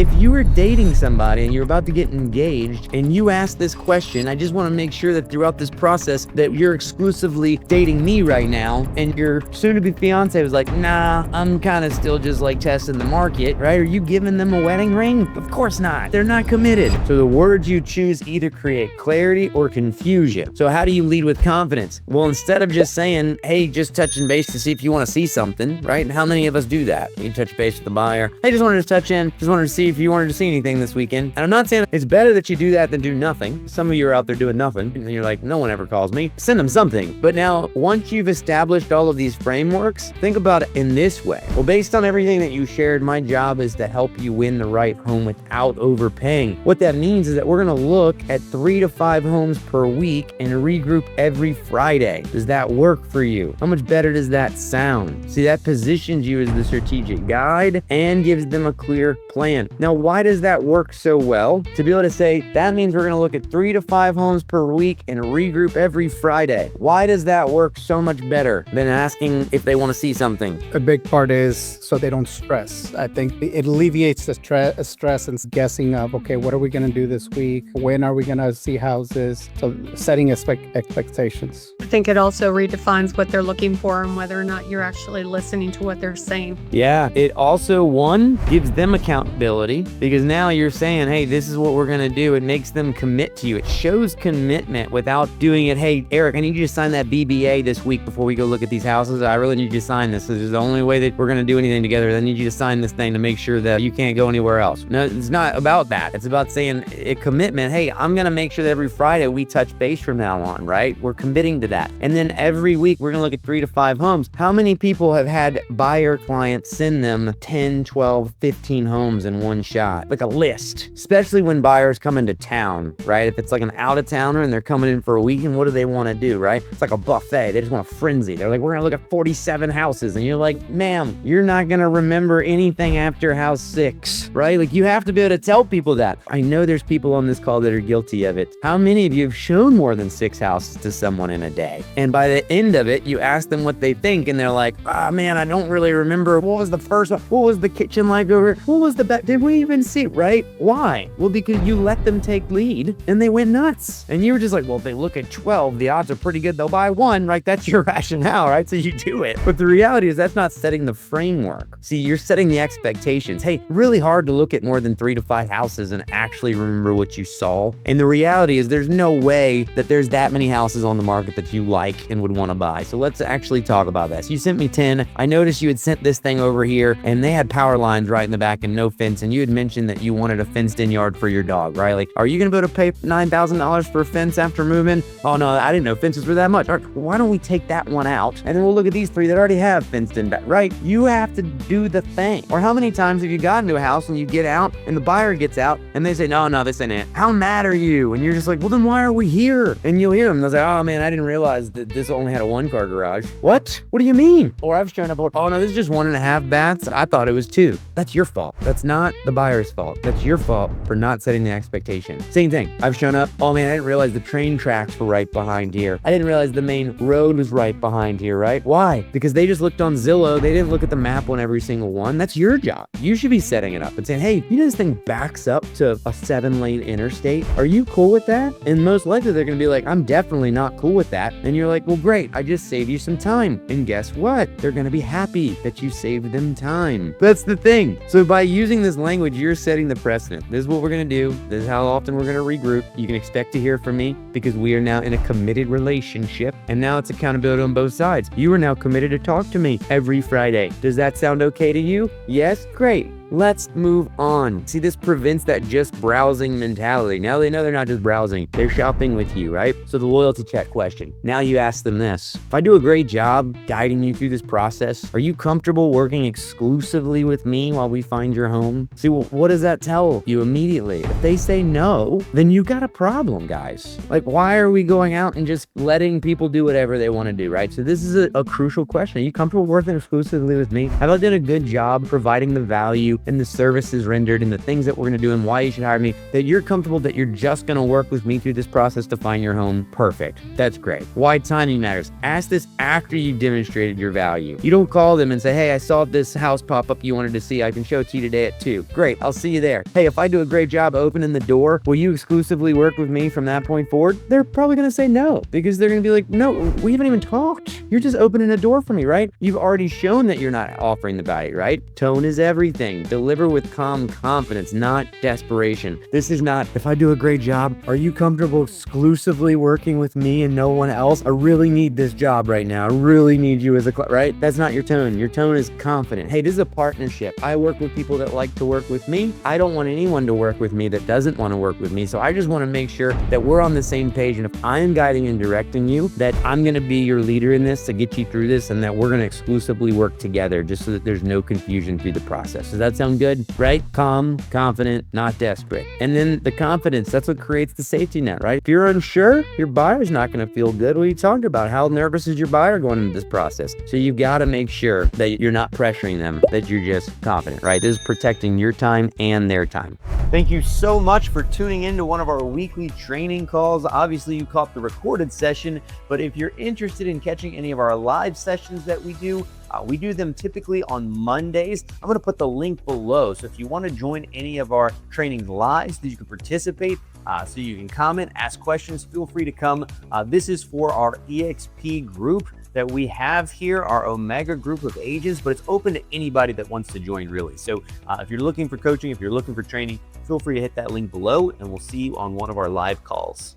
if you were dating somebody and you're about to get engaged and you ask this question, I just want to make sure that throughout this process that you're exclusively dating me right now, and your soon-to-be fiance was like, nah, I'm kind of still just like testing the market, right? Are you giving them a wedding ring? Of course not. They're not committed. So the words you choose either create clarity or confusion. So how do you lead with confidence? Well, instead of just saying, hey, just touching base to see if you want to see something, right? And how many of us do that? You touch base with the buyer. Hey, just wanted to touch in. Just wanted to see if you wanted to see anything this weekend. And I'm not saying it's better that you do that than do nothing. Some of you are out there doing nothing and you're like, no one ever calls me. Send them something. But now, once you've established all of these frameworks, think about it in this way. Well, based on everything that you shared, my job is to help you win the right home without overpaying. What that means is that we're going to look at 3 to 5 homes per week and regroup every Friday. Does that work for you? How much better does that sound? See, that positions you as the strategic guide and gives them a clear plan. Now, why does that work so well? To be able to say, that means we're going to look at 3 to 5 homes per week and regroup every Friday. Why does that work so much better than asking if they want to see something? A big part is so they don't stress. I think it alleviates the stress and guessing of, okay, what are we going to do this week? When are we going to see houses? So setting expectations. I think it also redefines what they're looking for and whether or not you're actually listening to what they're saying. Yeah, it also, one, gives them accountability because now you're saying, hey, this is what we're going to do. It makes them commit to you. It shows commitment without doing it. Hey, Eric, I need you to sign that BBA this week before we go look at these houses. I really need you to sign this. This is the only way that we're going to do anything together. I need you to sign this thing to make sure that you can't go anywhere else. No, it's not about that. It's about saying a commitment. Hey, I'm going to make sure that every Friday we touch base from now on, right? We're committing to that. And then every week we're going to look at 3 to 5 homes. How many people have had buyer clients send them 10, 12, 15 homes in one shot? Like a list, especially when buyers come into town, right? If it's like an out-of-towner and they're coming in for a weekend, what do they want to do, right? It's like a buffet. They just want a frenzy. They're like, we're going to look at 47 houses. And you're like, ma'am, you're not going to remember anything after house 6, right? Like you have to be able to tell people that. I know there's people on this call that are guilty of it. How many of you have shown more than 6 houses to someone in a day? And by the end of it, you ask them what they think and they're like, ah, man, I don't really remember. What was the first one? What was the kitchen like over here? What was the back? Did we even see, right? Why? Well, because you let them take lead and they went nuts. And you were just like, well, if they look at 12, the odds are pretty good they'll buy 1, right? That's your rationale, right? So you do it. But the reality is that's not setting the framework. See, you're setting the expectations. Hey, really hard to look at more than 3 to 5 houses and actually remember what you saw. And the reality is there's no way that there's that many houses on the market that you like and would want to buy. So let's actually talk about this. You sent me 10. I noticed you had sent this thing over here and they had power lines right in the back and no fence. And you had mentioned that you wanted a fenced in yard for your dog, right? Like, are you going to be able to pay $9,000 for a fence after moving? Oh no, I didn't know fences were that much. All right, why don't we take that one out and then we'll look at these 3 that already have fenced in back, right? You have to do the thing. Or how many times have you gotten to a house and you get out and the buyer gets out and they say, no, this ain't it. How mad are you? And you're just like, well, then why are we here? And you'll hear them. They'll say, oh man, I didn't realize that this only had a 1-car garage. What? What do you mean? Or I've shown up, oh no, this is just 1.5 baths. I thought it was 2. That's your fault. That's not the buyer's fault. That's your fault for not setting the expectation. Same thing. I've shown up, oh man, I didn't realize the train tracks were right behind here. I didn't realize the main road was right behind here, right? Why? Because they just looked on Zillow. They didn't look at the map on every single one. That's your job. You should be setting it up and saying, hey, you know this thing backs up to a 7-lane interstate? Are you cool with that? And most likely they're going to be like, I'm definitely not cool with that. And you're like, well, great. I just saved you some time. And guess what? They're going to be happy that you saved them time. That's the thing. So by using this language, you're setting the precedent. This is what we're going to do. This is how often we're going to regroup. You can expect to hear from me because we are now in a committed relationship. And now it's accountability on both sides. You are now committed to talk to me every Friday. Does that sound okay to you? Yes? Great. Let's move on. See, this prevents that just browsing mentality. Now they know they're not just browsing, they're shopping with you, right? So the loyalty check question. Now you ask them this. If I do a great job guiding you through this process, are you comfortable working exclusively with me while we find your home? See, well, what does that tell you immediately? If they say no, then you got a problem, guys. Like, why are we going out and just letting people do whatever they want to do, right? So this is a crucial question. Are you comfortable working exclusively with me? Have I done a good job providing the value do and the services rendered and the things that we're going to do and why you should hire me, that you're comfortable that you're just going to work with me through this process to find your home perfect. That's great. Why timing matters. Ask this after you've demonstrated your value. You don't call them and say, hey, I saw this house pop up you wanted to see. I can show it to you today at 2. Great. I'll see you there. Hey, if I do a great job opening the door, will you exclusively work with me from that point forward? They're probably going to say no, because they're going to be like, no, we haven't even talked. You're just opening a door for me, right? You've already shown that you're not offering the value, right? Tone is everything. Deliver with calm confidence, not desperation. This is not, if I do a great job, are you comfortable exclusively working with me and no one else? I really need this job right now. I really need you as a client, right? That's not your tone. Your tone is confident. Hey, this is a partnership. I work with people that like to work with me. I don't want anyone to work with me that doesn't want to work with me. So I just want to make sure that we're on the same page. And if I'm guiding and directing you, that I'm going to be your leader in this to get you through this, and that we're going to exclusively work together just so that there's no confusion through the process. Does that sound good? Right? Calm, confident, not desperate. And then the confidence, that's what creates the safety net, right? If you're unsure, your buyer's not going to feel good. What are you talking about? How nervous is your buyer going into this process? So you've got to make sure that you're not pressuring them, that you're just confident, right? This is protecting your time and their time. Thank you so much for tuning in to one of our weekly training calls. Obviously, you caught the recorded session, but if you're interested in catching any of our live sessions that we do them typically on Mondays. I'm going to put the link below. So if you want to join any of our trainings live so that you can participate, so you can comment, ask questions, feel free to come. This is for our EXP group that we have here, our Omega group of agents, but it's open to anybody that wants to join, really. So if you're looking for coaching, if you're looking for training, feel free to hit that link below, and we'll see you on one of our live calls.